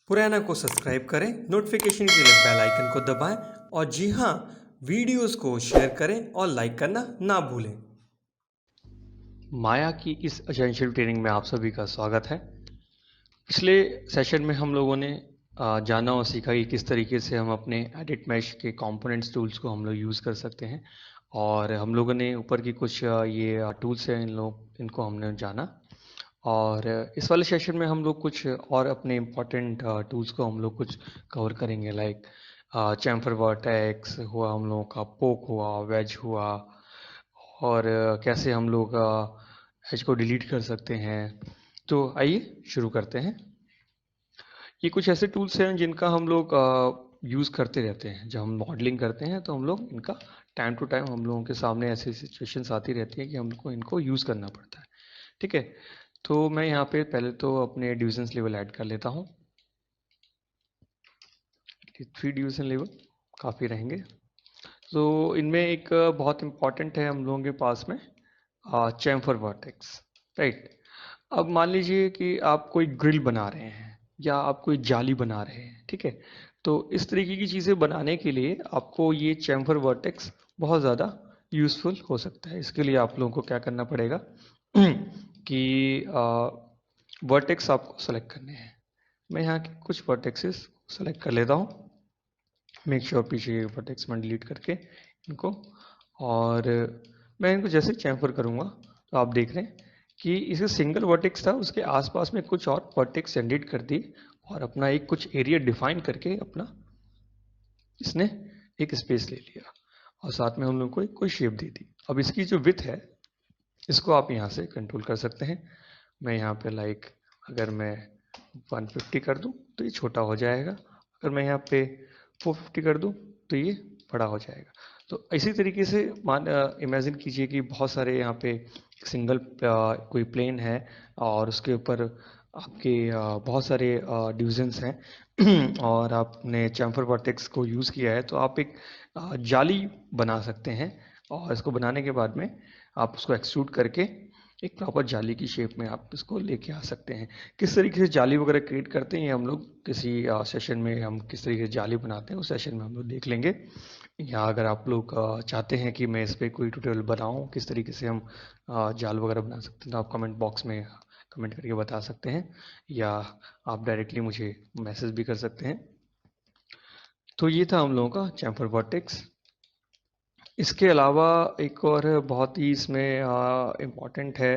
पुराना को सब्सक्राइब करें, नोटिफिकेशन के लिए बेल आइकन को दबाएं और जी हाँ, वीडियोस को शेयर करें और लाइक करना ना भूलें। माया की इस एसेंशियल ट्रेनिंग में आप सभी का स्वागत है। पिछले सेशन में हम लोगों ने जाना और सीखा कि किस तरीके से हम अपने एडिट मैश के कंपोनेंट्स टूल्स को हम लोग यूज़ कर सकते हैं, और हम लोगों ने ऊपर की कुछ ये टूल्स हैं इनको हमने जाना। और इस वाले सेशन में हम लोग कुछ और अपने इम्पोर्टेंट टूल्स को हम लोग कुछ कवर करेंगे, लाइक चैम्फर वर्टेक्स हुआ, हम लोगों का पोक हुआ, वेज हुआ, और कैसे हम लोग एज को डिलीट कर सकते हैं। तो आइए शुरू करते हैं। ये कुछ ऐसे टूल्स हैं जिनका हम लोग यूज़ करते रहते हैं। जब हम मॉडलिंग करते हैं तो हम लोग इनका टाइम टू टाइम हम लोगों के सामने ऐसी सिचुएशंस आती रहती हैं कि हमको इनको यूज़ करना पड़ता है। ठीक है, तो मैं यहाँ पे पहले तो अपने डिविजन्स लेवल ऐड कर लेता हूँ। 3 डिवीजन लेवल काफ़ी रहेंगे। तो इनमें एक बहुत इम्पॉर्टेंट है हम लोगों के पास में चैम्फर वर्टेक्स, राइट। अब मान लीजिए कि आप कोई ग्रिल बना रहे हैं या आप कोई जाली बना रहे हैं, ठीक है। तो इस तरीके की चीज़ें बनाने के लिए आपको ये चैम्फर वर्टेक्स बहुत ज़्यादा यूज़फुल हो सकता है। इसके लिए आप लोगों को क्या करना पड़ेगा कि वर्टेक्स आपको सेलेक्ट करने हैं। मैं यहाँ के कुछ वर्टेक्सेस सेलेक्ट कर लेता हूँ। मेक श्योर पीछे वर्टेक्स में डिलीट करके इनको, और मैं इनको जैसे चैम्फर करूँगा तो आप देख रहे हैं कि इसे सिंगल वर्टेक्स था, उसके आसपास में कुछ और वर्टेक्स जनरेट कर दी और अपना एक कुछ एरिया डिफाइन करके अपना इसने एक स्पेस ले लिया, और साथ में हम लोग को एक कोई शेप दे दी। अब इसकी जो विड्थ है इसको आप यहाँ से कंट्रोल कर सकते हैं। मैं यहाँ पे लाइक अगर मैं 150 कर दूँ तो ये छोटा हो जाएगा, अगर मैं यहाँ पे 450 कर दूँ तो ये बड़ा हो जाएगा। तो इसी तरीके से इमेजिन कीजिए कि बहुत सारे यहाँ पे सिंगल कोई प्लेन है और उसके ऊपर आपके बहुत सारे डिविजन्स हैं और आपने चैम्फर वर्टेक्स को यूज़ किया है, तो आप एक जाली बना सकते हैं। और इसको बनाने के बाद में आप उसको एक्सट्रूड करके एक प्रॉपर जाली की शेप में आप इसको लेके आ सकते हैं। किस तरीके से जाली वगैरह क्रिएट करते हैं हम लोग किसी सेशन में, हम किस तरीके से जाली बनाते हैं उस सेशन में हम लोग देख लेंगे। या अगर आप लोग चाहते हैं कि मैं इस पर कोई ट्यूटोरियल बनाऊं किस तरीके से हम जाल वगैरह बना सकते हैं, तो आप कमेंट बॉक्स में कमेंट करके बता सकते हैं, या आप डायरेक्टली मुझे मैसेज भी कर सकते हैं। तो ये था हम लोगों का चैम्फर वर्टेक्स। इसके अलावा एक और बहुत ही इसमें इम्पॉर्टेंट है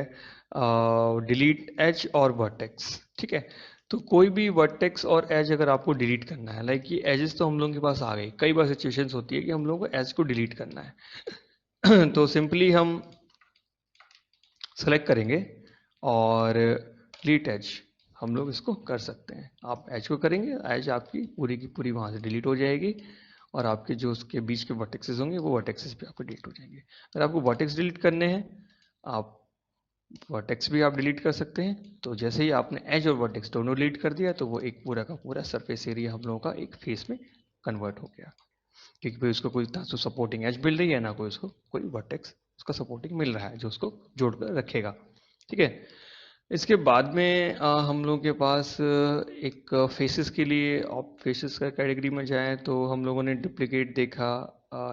डिलीट एज और वर्टेक्स, ठीक है। तो कोई भी वर्टेक्स और एज अगर आपको डिलीट करना है, लाइक ये एजेस तो हम लोगों के पास आ गई, कई बार सिचुएशंस होती है कि हम लोगों को एज को डिलीट करना है तो सिंपली हम सेलेक्ट करेंगे और डिलीट एज हम लोग इसको कर सकते हैं। आप एज को करेंगे, एज आपकी पूरी की पूरी वहाँ से डिलीट हो जाएगी, और आपके जो उसके बीच के वर्टेक्सेस होंगे वो वर्टेक्सेस भी आपके डिलीट हो जाएंगे। अगर आपको वर्टेक्स डिलीट करने हैं, आप वर्टेक्स भी आप डिलीट कर सकते हैं। तो जैसे ही आपने एज और वर्टेक्स दोनों डिलीट कर दिया तो वो एक पूरा का पूरा सरफेस एरिया हम लोगों का एक फेस में कन्वर्ट हो गया, क्योंकि भाई उसको कोई ना तो सपोर्टिंग एज मिल रही है, ना कोई उसको कोई वर्टेक्स उसका सपोर्टिंग मिल रहा है जो उसको जोड़कर रखेगा। ठीक है, इसके बाद में हम लोगों के पास एक फेसेस के लिए, आप फेसेस का कैटेगरी में जाएं तो हम लोगों ने डुप्लीकेट देखा,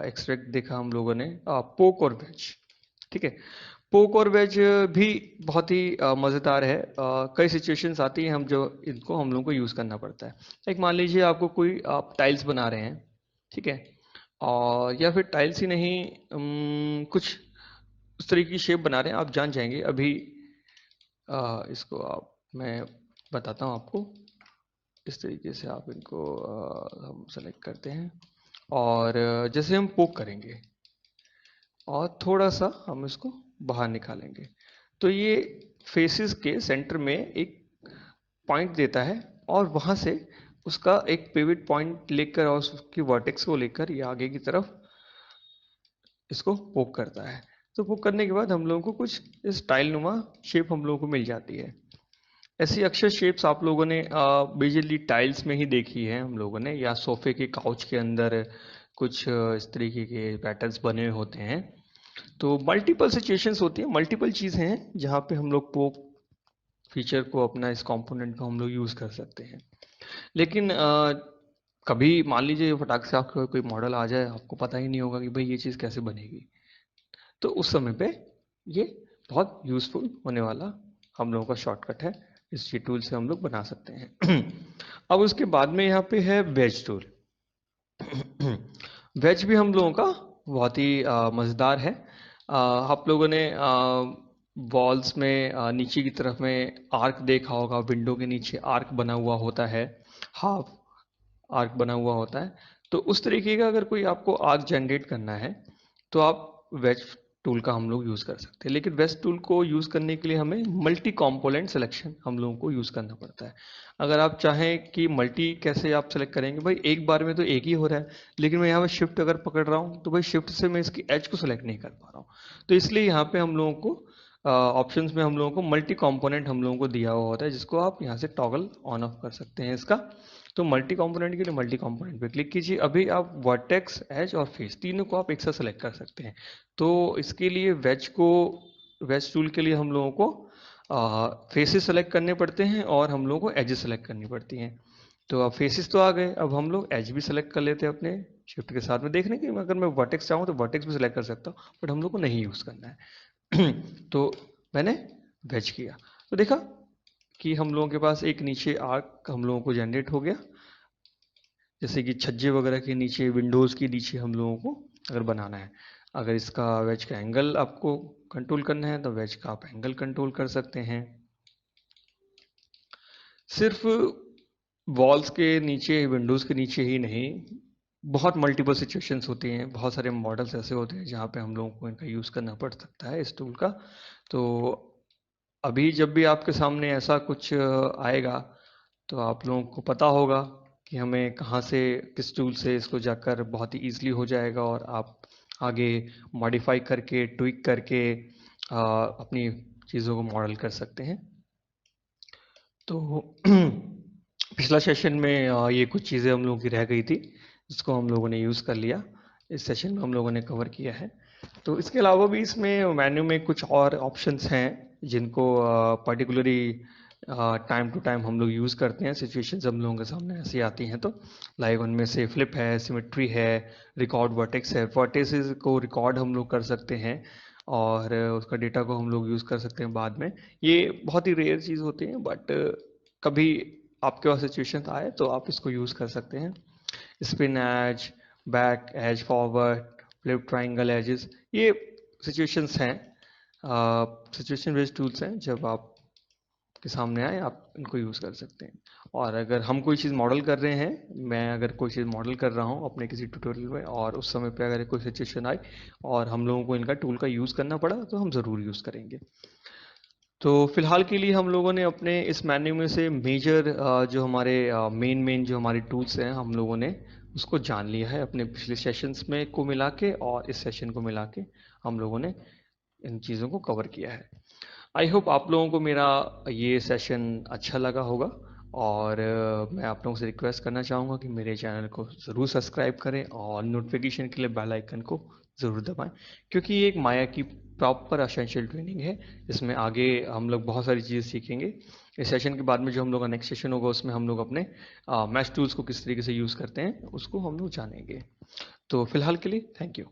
एक्सट्रैक्ट देखा हम लोगों ने, पोक और वेज। ठीक है, पोक और वेज भी बहुत ही मज़ेदार है। कई सिचुएशंस आती हैं हम जो इनको हम लोगों को यूज़ करना पड़ता है। एक मान लीजिए आपको कोई आप टाइल्स बना रहे हैं, ठीक है, और या फिर टाइल्स ही नहीं, कुछ उस तरीके की शेप बना रहे हैं, आप जान जाएंगे अभी। इसको आप मैं बताता हूँ आपको। इस तरीके से आप इनको हम सेलेक्ट करते हैं, और जैसे हम पोक करेंगे और थोड़ा सा हम इसको बाहर निकालेंगे, तो ये फेसेस के सेंटर में एक पॉइंट देता है, और वहाँ से उसका एक पिवट पॉइंट लेकर और उसकी वर्टेक्स को लेकर ये आगे की तरफ इसको पोक करता है। तो पोक करने के बाद हम लोगों को कुछ इस टाइल नुमा शेप हम लोगों को मिल जाती है। ऐसी अक्सर शेप्स आप लोगों ने बेसिकली टाइल्स में ही देखी है हम लोगों ने, या सोफे के काउच के अंदर कुछ इस तरीके के पैटर्न्स बने होते हैं। तो मल्टीपल सिचुएशंस होती हैं, मल्टीपल चीज़ें हैं जहाँ पे हम लोग पोक फीचर को अपना इस कंपोनेंट को हम लोग यूज़ कर सकते हैं। लेकिन कभी मान लीजिए फटाक से आपका कोई मॉडल आ जाए, आपको पता ही नहीं होगा कि भाई ये चीज़ कैसे बनेगी, तो उस समय पे ये बहुत यूज़फुल होने वाला हम लोगों का शॉर्टकट है। इस ये टूल से हम लोग बना सकते हैं। अब उसके बाद में यहाँ पे है वेज टूल। वेज भी हम लोगों का बहुत ही मज़ेदार है। आप लोगों ने वॉल्स में नीचे की तरफ में आर्क देखा होगा, विंडो के नीचे आर्क बना हुआ होता है, हाफ आर्क बना हुआ होता है। तो उस तरीके का अगर कोई आपको आर्क जनरेट करना है तो आप वेज टूल का हम लोग यूज़ कर सकते हैं। लेकिन वेज टूल को यूज़ करने के लिए हमें मल्टी कंपोनेंट सिलेक्शन हम लोगों को यूज़ करना पड़ता है। अगर आप चाहें कि मल्टी कैसे आप सेलेक्ट करेंगे, भाई एक बार में तो एक ही हो रहा है, लेकिन मैं यहाँ पे शिफ्ट अगर पकड़ रहा हूँ तो भाई शिफ्ट से मैं इसकी एज को सेलेक्ट नहीं कर पा रहा हूँ। तो इसलिए यहाँ पे हम लोगों को ऑप्शंस में हम लोगों को मल्टी कंपोनेंट हम लोगों को दिया हुआ होता है, जिसको आप यहाँ से टॉगल ऑन ऑफ कर सकते हैं इसका। तो मल्टी कंपोनेंट के लिए मल्टी कंपोनेंट पे क्लिक कीजिए। अभी आप वर्टेक्स, एज और फेस तीनों को आप एक साथ सेलेक्ट कर सकते हैं। तो इसके लिए वेज टूल के लिए हम लोगों को फेसेस सेलेक्ट करने पड़ते हैं और हम लोगों को एजेस सेलेक्ट करनी पड़ती हैं। तो अब फेसेस तो आ गए, अब हम लोग एज भी सेलेक्ट कर लेते हैं अपने शिफ्ट के साथ में। देखने की अगर मैं वर्टेक्स चाहूँ तो वर्टेक्स भी सेलेक्ट कर सकता हूँ, बट हम लोग को नहीं यूज़ करना है। तो मैंने वेज किया तो देखा कि हम लोगों के पास एक नीचे आर्क हम लोगों को जनरेट हो गया। जैसे कि छज्जे वगैरह के नीचे, विंडोज़ के नीचे हम लोगों को अगर बनाना है, अगर इसका वेज का एंगल आपको कंट्रोल करना है तो वेज का आप एंगल कंट्रोल कर सकते हैं। सिर्फ वॉल्स के नीचे, विंडोज़ के नीचे ही नहीं, बहुत मल्टीपल सिचुएशंस होती हैं, बहुत सारे मॉडल्स ऐसे होते हैं जहाँ पे हम लोगों को इनका यूज़ करना पड़ सकता है इस टूल का। तो अभी जब भी आपके सामने ऐसा कुछ आएगा तो आप लोगों को पता होगा कि हमें कहाँ से, किस टूल से इसको जाकर बहुत ही ईजिली हो जाएगा और आप आगे मॉडिफाई करके, ट्विक करके अपनी चीज़ों को मॉडल कर सकते हैं। तो पिछला सेशन में ये कुछ चीज़ें हम लोगों की रह गई थी, जिसको हम लोगों ने यूज़ कर लिया। इस सेशन में हम लोगों ने कवर किया है। तो इसके अलावा भी इसमें मेन्यू में कुछ और ऑप्शंस हैं जिनको पर्टिकुलरली टाइम टू टाइम हम लोग यूज़ करते हैं। सिचुएशंस हम लोगों के सामने ऐसी आती हैं तो लाइक उनमें से फ्लिप है, सिमेट्री है, रिकॉर्ड वर्टेक्स है। वर्टेक्सेस को रिकॉर्ड हम लोग कर सकते हैं और उसका डेटा को हम लोग यूज़ कर सकते हैं बाद में। ये बहुत ही रेयर चीज़ होती है, बट कभी आपके पास सिचुएशन आए तो आप इसको यूज़ कर सकते हैं। Spin edge, back edge, forward, flip triangle edges, ये सिचुएशंस हैं, सिचुएशन बेस्ड टूल्स हैं। जब आपके सामने आए आप इनको यूज़ कर सकते हैं। और अगर हम कोई चीज़ मॉडल कर रहे हैं, मैं अगर कोई चीज़ मॉडल कर रहा हूँ अपने किसी ट्यूटोरियल में और उस समय पे अगर कोई सिचुएशन आई और हम लोगों को इनका टूल का यूज़ करना पड़ा तो हम ज़रूर यूज़ करेंगे। तो फिलहाल के लिए हम लोगों ने अपने इस मेन्यू में से मेजर जो हमारे मेन जो हमारे टूल्स हैं हम लोगों ने उसको जान लिया है अपने पिछले सेशंस में को मिला के, और इस सेशन को मिला के हम लोगों ने इन चीज़ों को कवर किया है। आई होप आप लोगों को मेरा ये सेशन अच्छा लगा होगा और मैं आप लोगों से रिक्वेस्ट करना चाहूँगा कि मेरे चैनल को ज़रूर सब्सक्राइब करें और नोटिफिकेशन के लिए बेल आइकन को ज़रूर दबाएं, क्योंकि ये एक माया की प्रॉपर एसेंशियल ट्रेनिंग है। इसमें आगे हम लोग बहुत सारी चीज़ें सीखेंगे। इस सेशन के बाद में जो हम लोग का नेक्स्ट सेशन होगा उसमें हम लोग अपने मैथ टूल्स को किस तरीके से यूज़ करते हैं उसको हम लोग जानेंगे। तो फिलहाल के लिए थैंक यू।